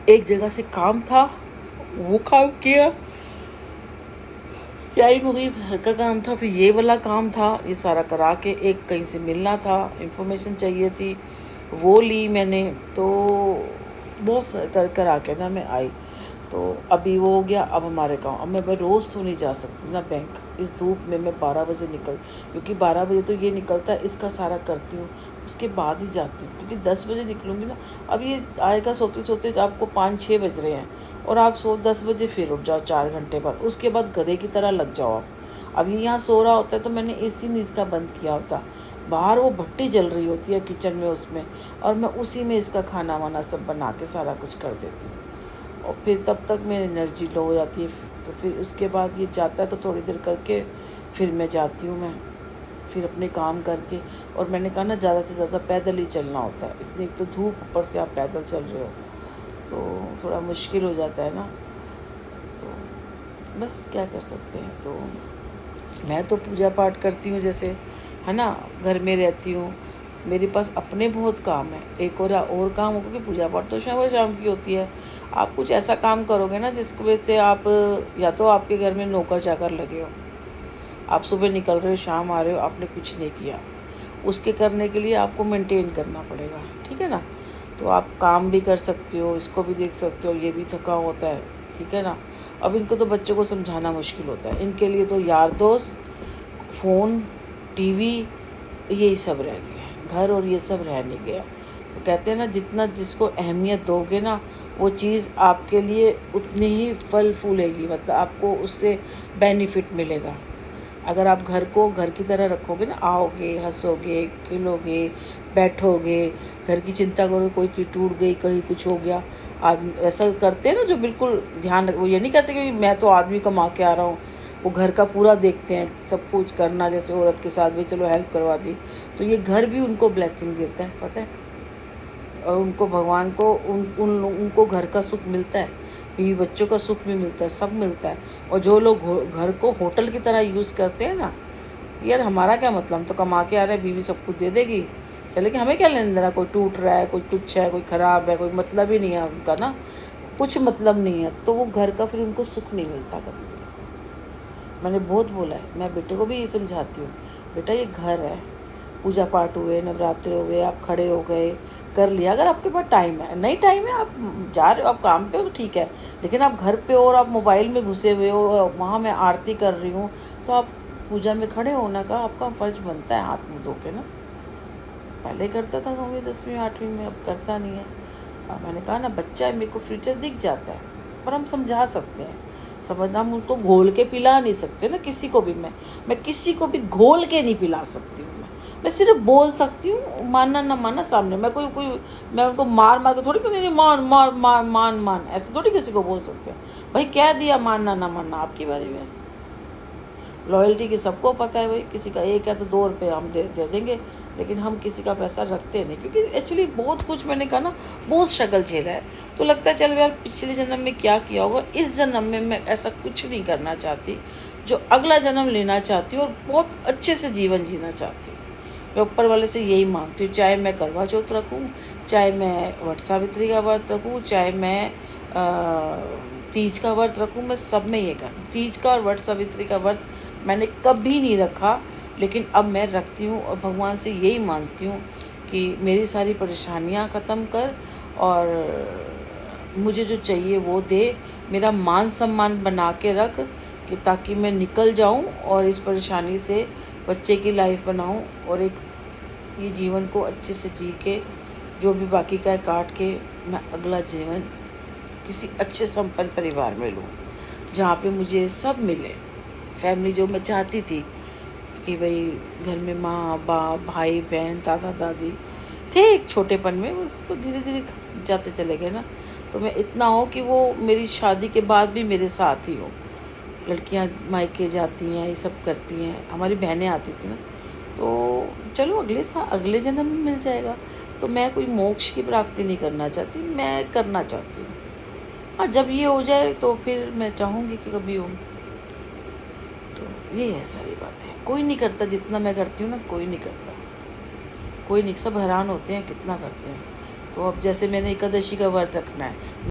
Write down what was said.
एक जगह से काम था, वो काम किया, क्या ही मुझे घर का काम था, फिर ये वाला काम था, ये सारा करा के एक कहीं से मिलना था, इन्फॉर्मेशन चाहिए थी, वो ली मैंने। तो बहुत कर कर आके ना मैं आई। तो अभी वो हो गया। अब हमारे गाँव, अब मैं रोज़ तो नहीं जा सकती ना बैंक, इस धूप में मैं 12 बजे निकल, क्योंकि 12 बजे तो ये निकलता है, इसका सारा करती हूँ, उसके बाद ही जाती हूँ, क्योंकि 10 बजे निकलूँगी ना, अब ये आएगा सोते सोते आपको 5-6 बज रहे हैं, और आप 10 बजे फिर उठ जाओ 4 घंटे बाद, उसके बाद गधे की तरह लग जाओ आप। अब ये यहाँ सो रहा होता है तो मैंने एसी नहीं इसका बंद किया होता, बाहर वो भट्टी जल रही होती है किचन में उसमें, और मैं उसी में इसका खाना वाना सब बना के सारा कुछ कर देती हूँ, और फिर तब तक मेरी एनर्जी लो हो जाती है। तो फिर उसके बाद ये जाता है तो थोड़ी देर करके फिर मैं जाती हूँ, मैं फिर अपने काम करके। और मैंने कहा ना, ज़्यादा से ज़्यादा पैदल ही चलना होता है, इतनी तो धूप, ऊपर से आप पैदल चल रहे हो तो थोड़ा मुश्किल हो जाता है ना। तो बस क्या कर सकते हैं। तो मैं तो पूजा पाठ करती हूँ, जैसे है ना, घर में रहती हूँ, मेरे पास अपने बहुत काम है, एक और काम होगा कि पूजा पाठ तो शाम की होती है। आप कुछ ऐसा काम करोगे ना जिसकी वजह से आप, या तो आपके घर में नौकर चाकर लगे हो, आप सुबह निकल रहे हो शाम आ रहे हो, आपने कुछ नहीं किया, उसके करने के लिए आपको मेंटेन करना पड़ेगा, ठीक है ना। तो आप काम भी कर सकते हो, इसको भी देख सकते हो, ये भी थका होता है, ठीक है ना। अब इनको तो बच्चों को समझाना मुश्किल होता है, इनके लिए तो यार दोस्त, फ़ोन, टीवी, यही सब रह गए हैं, घर और ये सब रह नहीं गया। तो कहते हैं ना, जितना जिसको अहमियत दोगे ना, वो चीज़ आपके लिए उतनी ही फल फूलेगी, मतलब आपको उससे बेनिफिट मिलेगा। अगर आप घर को घर की तरह रखोगे ना, आओगे, हंसोगे, खिलोगे, बैठोगे, घर की चिंता करोगे, कोई चीज़ टूट गई, कहीं कुछ हो गया, आदमी ऐसा करते हैं ना जो बिल्कुल ध्यान रख, वो ये नहीं कहते कि मैं तो आदमी कमा के आ रहा हूँ, वो घर का पूरा देखते हैं, सब कुछ करना, जैसे औरत के साथ भी चलो हेल्प करवा दी, तो ये घर भी उनको ब्लेसिंग देता है, पता है। और उनको भगवान को उनको घर का सुख मिलता है, बीवी बच्चों का सुख भी मिलता है, सब मिलता है। और जो लोग घर को होटल की तरह यूज़ करते हैं ना, यार हमारा क्या मतलब, हम तो कमा के आ रहे हैं, बीवी सब कुछ दे देगी, चलेगी, हमें क्या लेना देना, कोई टूट रहा है, कोई कुछ है, कोई ख़राब है, कोई मतलब ही नहीं है उनका ना, कुछ मतलब नहीं है, तो वो घर का फिर उनको सुख नहीं मिलता कभी भी। मैंने बहुत बोला है, मैं बेटे को भी ये समझाती हूँ, बेटा ये घर है, पूजा पाठ हुए, नवरात्रे हुए, आप खड़े हो गए, कर लिया, अगर आपके पास टाइम है, नहीं टाइम है, आप जा रहे हो, आप काम पे हो तो ठीक है, लेकिन आप घर पे हो और आप मोबाइल में घुसे हुए हो, वहाँ मैं आरती कर रही हूँ, तो आप पूजा में खड़े होने का आपका फ़र्ज बनता है, हाथ मुँह धो के ना। पहले करता था 9वीं 10वीं 8वीं में, अब करता नहीं है। और मैंने कहा ना, बच्चा है, मेरे को फ्यूचर दिख जाता है, पर हम समझा सकते हैं, समझना, हम उनको घोल के पिला नहीं सकते ना किसी को भी। मैं किसी को भी घोल के नहीं पिला सकती हूँ। मैं सिर्फ बोल सकती हूँ, मानना ना मानना सामने, मैं कोई कोई मैं उनको मार मार के थोड़ी, क्योंकि मान मार मान मान मान ऐसे थोड़ी किसी को बोल सकते हैं। भाई कह दिया, मानना ना मानना आपकी बारी में। लॉयल्टी की सबको पता है भाई, किसी का 1 है तो 2 रुपये हम दे देंगे, लेकिन हम किसी का पैसा रखते नहीं, क्योंकि एक्चुअली बहुत कुछ मैंने कहा ना, बहुत स्ट्रगल झेला है। तो लगता है चल यार, पिछले जन्म में क्या किया होगा, इस जन्म में मैं ऐसा कुछ नहीं करना चाहती, जो अगला जन्म लेना चाहती हूँ और बहुत अच्छे से जीवन जीना चाहती हूँ। मैं ऊपर वाले से यही मांगती हूँ, चाहे मैं करवा चौथ रखूँ, चाहे मैं वट सावित्री का व्रत रखूँ, चाहे मैं तीज का व्रत रखूँ, मैं सब में ये करूँ। तीज का और वट सावित्री का व्रत मैंने कभी नहीं रखा, लेकिन अब मैं रखती हूँ, और भगवान से यही मांगती हूँ कि मेरी सारी परेशानियाँ ख़त्म कर, और मुझे जो चाहिए वो दे, मेरा मान सम्मान बना के रख, कि ताकि मैं निकल जाऊँ और इस परेशानी से बच्चे की लाइफ बनाऊँ, और एक ये जीवन को अच्छे से जी के, जो भी बाकी का है काट के, मैं अगला जीवन किसी अच्छे संपन्न परिवार में लूँ, जहाँ पे मुझे सब मिले, फैमिली जो मैं चाहती थी, कि भाई घर में माँ बाप भाई बहन दादा दादी थे एक छोटेपन में, उसको धीरे धीरे जाते चले गए ना। तो मैं इतना हो कि वो मेरी शादी के बाद भी मेरे साथ ही हो, लड़कियां मायके जाती हैं, ये सब करती हैं, हमारी बहनें आती थी ना। तो चलो अगले जन्म में मिल जाएगा। तो मैं कोई मोक्ष की प्राप्ति नहीं करना चाहती, मैं करना चाहती हूँ। हाँ, जब ये हो जाए तो फिर मैं चाहूँगी कि कभी हो। तो ये है सारी बात है, कोई नहीं करता जितना मैं करती हूँ ना, कोई नहीं करता, कोई नहीं, सब हैरान होते हैं कितना करते हैं। तो अब जैसे मैंने एकादशी का व्रत रखना है,